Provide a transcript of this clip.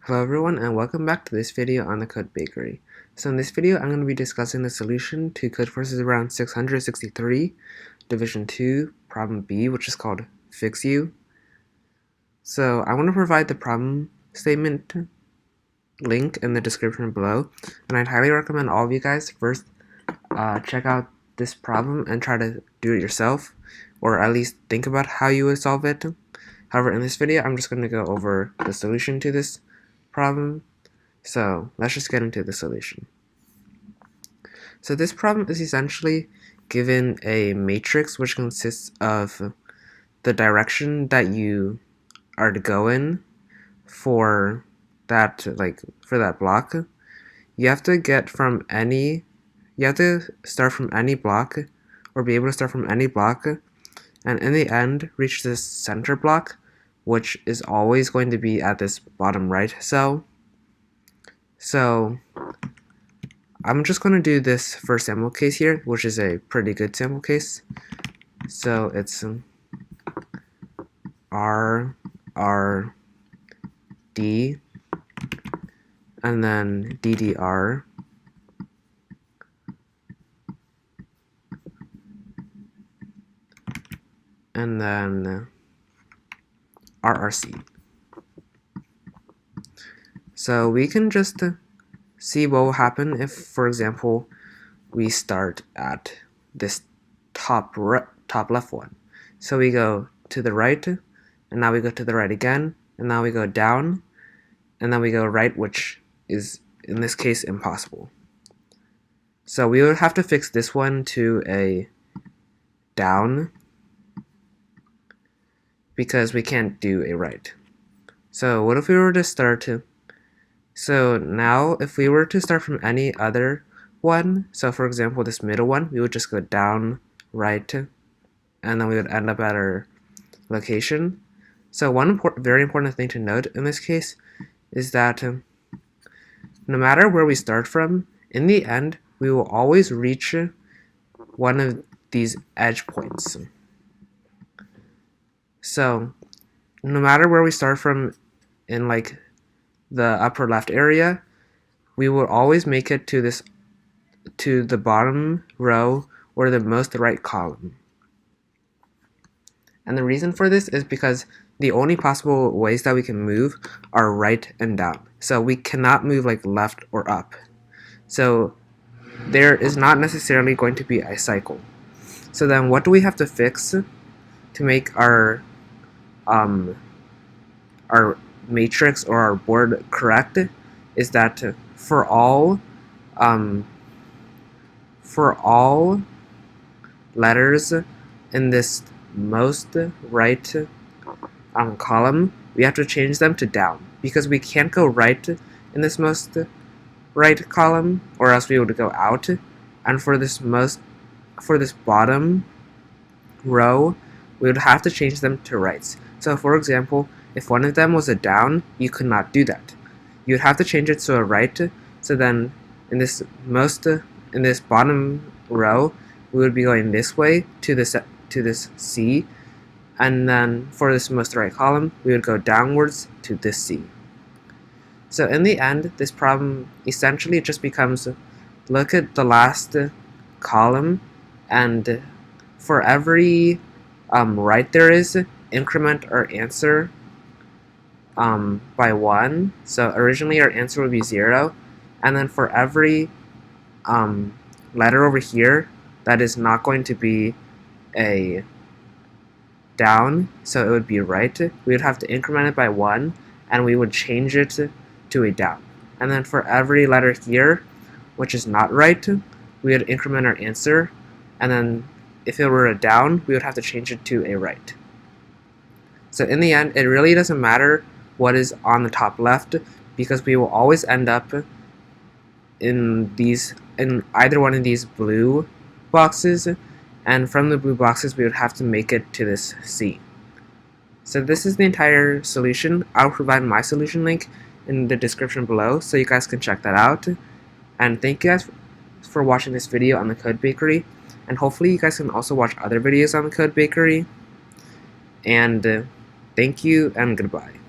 Hello everyone and welcome back to this video on the CodeBakery. So in this video I'm going to be discussing the solution to CodeForces Round 663, Division 2, Problem B, which is called Fix You. So I want to provide the problem statement link in the description below, and I'd highly recommend all of you guys first check out this problem and try to do it yourself, or at least think about how you would solve it. However, in this video I'm just going to go over the solution to this problem. So let's just get into the solution. So this problem is essentially given a matrix which consists of the direction that you are to go in for that block. You have to start from any block, or be able to start from any block, and in the end reach this center block, which is always going to be at this bottom right cell. So I'm just going to do this first sample case here, which is a pretty good sample case. So it's R, R, D, and then DDR, and then RRC. So we can just see what will happen if, for example, we start at this top left one. So we go to the right, and now we go to the right again, and now we go down, and then we go right, which is in this case impossible. So we would have to fix this one to a down, because we can't do a right. So what if we were to start so now if we were to start from any other one, so for example this middle one, we would just go down, right, and then we would end up at our location. So one very important thing to note in this case is that no matter where we start from, in the end we will always reach one of these edge points. So no matter where we start from in like the upper left area, we will always make it to the bottom row or the most right column. And the reason for this is because the only possible ways that we can move are right and down. So we cannot move like left or up. So there is not necessarily going to be a cycle. So then what do we have to fix to make our matrix or our board correct is that for all letters in this most right column, we have to change them to down, because we can't go right in this most right column, or else we would go out. And for this bottom row, we would have to change them to rights. So for example, if one of them was a down, you could not do that. You'd have to change it to a right. So then in this bottom row, we would be going this way to this C, and then for this most right column, we would go downwards to this C. So in the end, this problem essentially just becomes, look at the last column, and for every right there is, increment our answer by 1. So originally our answer would be 0, and then for every letter over here that is not going to be a down, so it would be right, we would have to increment it by 1, and we would change it to a down. And then for every letter here which is not right, we would increment our answer, and then if it were a down, we would have to change it to a right. So in the end, it really doesn't matter what is on the top left, because we will always end up in either one of these blue boxes, and from the blue boxes we would have to make it to this C. So this is the entire solution. I'll provide my solution link in the description below so you guys can check that out. And thank you guys for watching this video on the CodeBakery, and hopefully you guys can also watch other videos on the CodeBakery. And thank you and goodbye.